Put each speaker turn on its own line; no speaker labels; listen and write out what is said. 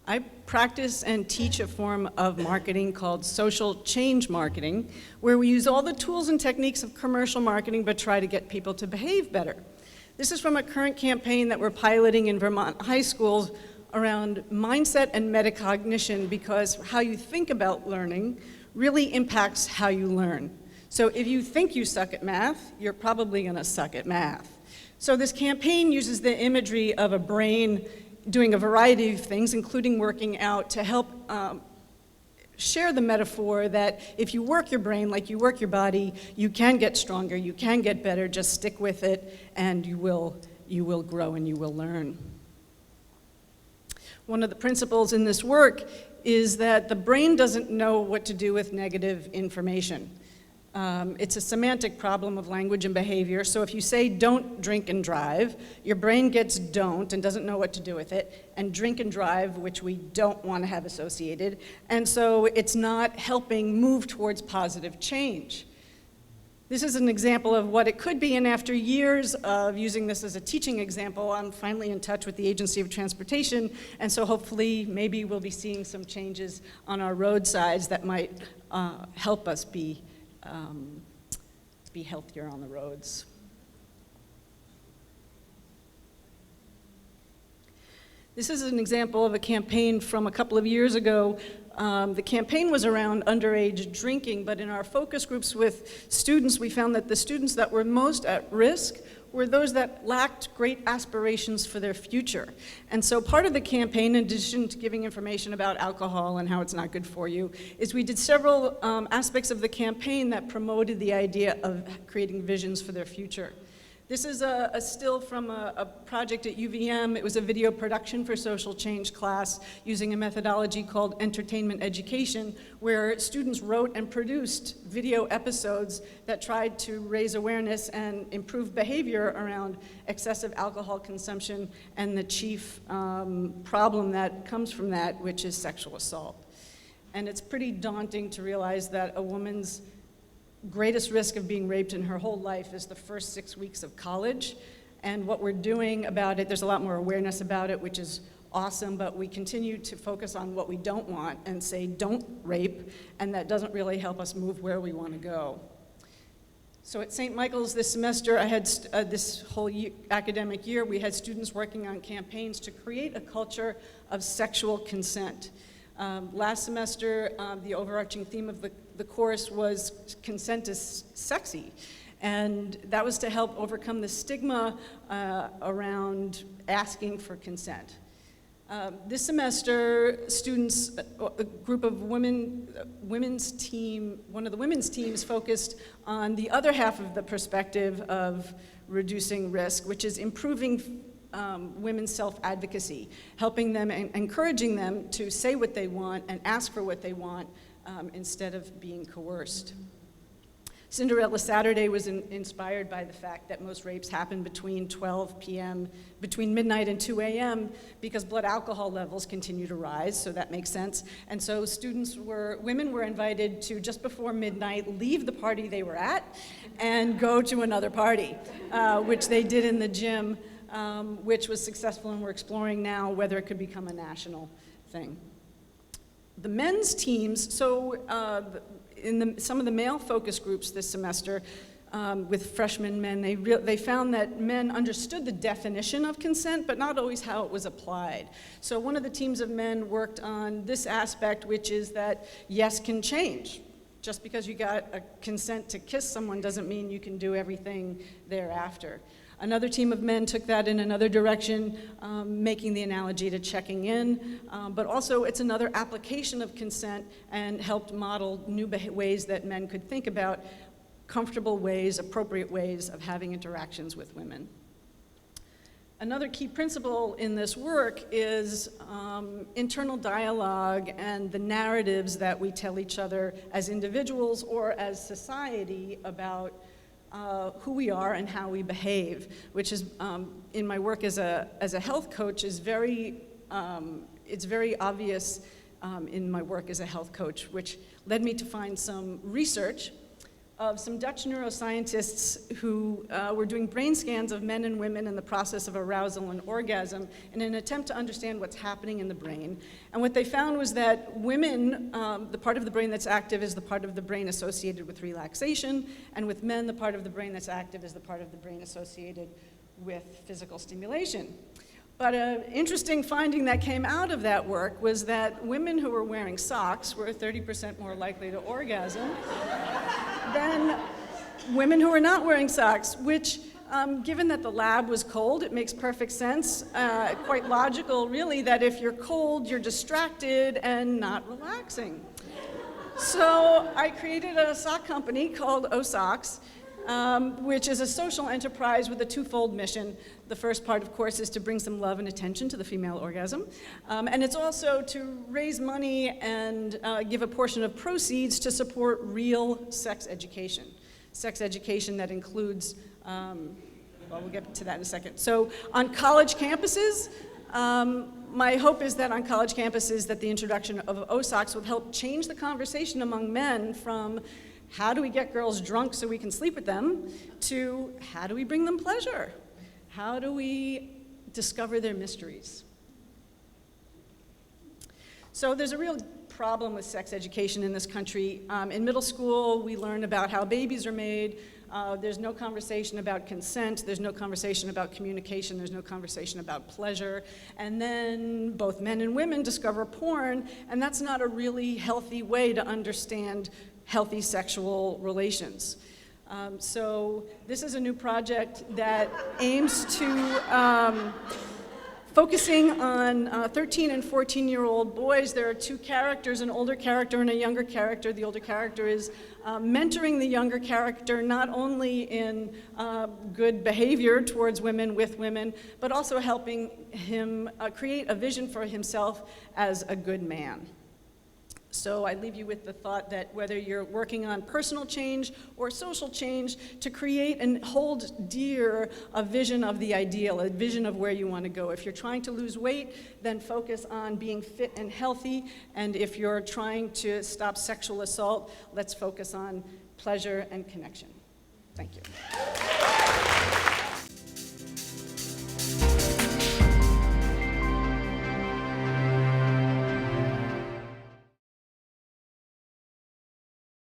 I practice and teach a form of marketing called social change marketing, where we use all the tools and techniques of commercial marketing but try to get people to behave better. This is from a current campaign that we're piloting in Vermont high schools around mindset and metacognition, because how you think about learning really impacts how you learn. So if you think you suck at math, you're probably gonna suck at math. So this campaign uses the imagery of a brain doing a variety of things, including working out, to help share the metaphor that if you work your brain like you work your body, you can get stronger, you can get better, just stick with it, and you will grow and you will learn. One of the principles in this work is that the brain doesn't know what to do with negative information. It's a semantic problem of language and behavior. So if you say don't drink and drive, your brain gets don't and doesn't know what to do with it, and drink and drive, which we don't want to have associated. And so it's not helping move towards positive change. This is an example of what it could be, and after years of using this as a teaching example, I'm finally in touch with the Agency of Transportation, and so hopefully maybe we'll be seeing some changes on our roadsides that might help us be healthier on the roads. This is an example of a campaign from a couple of years ago. The campaign was around underage drinking, but in our focus groups with students, we found that the students that were most at risk were those that lacked great aspirations for their future. And so part of the campaign, in addition to giving information about alcohol and how it's not good for you, is we did several aspects of the campaign that promoted the idea of creating visions for their future. This is a still from a project at UVM. It was a video production for social change class using a methodology called entertainment education, where students wrote and produced video episodes that tried to raise awareness and improve behavior around excessive alcohol consumption and the chief problem that comes from that, which is sexual assault. And it's pretty daunting to realize that a woman's greatest risk of being raped in her whole life is the first 6 weeks of college. And what we're doing about it, there's a lot more awareness about it, which is awesome, but we continue to focus on what we don't want and say don't rape, and that doesn't really help us move where we want to go. So at St. Michael's this semester, I had this whole academic year, we had students working on campaigns to create a culture of sexual consent. Last semester, the overarching theme of the course was consent is sexy. And that was to help overcome the stigma around asking for consent. This semester, students, a group of women's team, one of the women's teams focused on the other half of the perspective of reducing risk, which is improving women's self-advocacy, helping them and encouraging them to say what they want and ask for what they want instead of being coerced. Cinderella Saturday was inspired by the fact that most rapes happen between 12 p.m., between midnight and 2 a.m., because blood alcohol levels continue to rise, so that makes sense. And so women were invited to, just before midnight, leave the party they were at and go to another party, which they did in the gym, which was successful, and we're exploring now whether it could become a national thing. The men's teams, so in some of the male focus groups this semester with freshman men, they found that men understood the definition of consent, but not always how it was applied. So one of the teams of men worked on this aspect, which is that yes can change. Just because you got a consent to kiss someone doesn't mean you can do everything thereafter. Another team of men took that in another direction, making the analogy to checking in, but also it's another application of consent and helped model new ways that men could think about comfortable ways, appropriate ways of having interactions with women. Another key principle in this work is internal dialogue and the narratives that we tell each other as individuals or as society about who we are and how we behave, which is in my work as a health coach is it's very obvious in my work as a health coach, which led me to find some research of some Dutch neuroscientists who were doing brain scans of men and women in the process of arousal and orgasm in an attempt to understand what's happening in the brain. And what they found was that women, the part of the brain that's active is the part of the brain associated with relaxation, and with men, the part of the brain that's active is the part of the brain associated with physical stimulation. But an interesting finding that came out of that work was that women who were wearing socks were 30% more likely to orgasm than women who were not wearing socks, which, given that the lab was cold, it makes perfect sense, quite logical, really, that if you're cold, you're distracted and not relaxing. So I created a sock company called O-Socks, which is a social enterprise with a twofold mission. The first part, of course, is to bring some love and attention to the female orgasm. And it's also to raise money and give a portion of proceeds to support real sex education. Sex education that includes, well, we'll get to that in a second. So on college campuses, my hope is that on college campuses that the introduction of O-Socks will help change the conversation among men from how do we get girls drunk so we can sleep with them, to how do we bring them pleasure? How do we discover their mysteries? So there's a real problem with sex education in this country. In middle school, we learn about how babies are made. There's no conversation about consent. There's no conversation about communication. There's no conversation about pleasure. And then both men and women discover porn, and that's not a really healthy way to understand healthy sexual relations. So this is a new project that aims to focusing on 13 and 14-year-old boys. There are two characters, an older character and a younger character. The older character is mentoring the younger character not only in good behavior towards women, with women, but also helping him create a vision for himself as a good man. So I leave you with the thought that whether you're working on personal change or social change, to create and hold dear a vision of the ideal, a vision of where you want to go. If you're trying to lose weight, then focus on being fit and healthy. And if you're trying to stop sexual assault, let's focus on pleasure and connection. Thank you.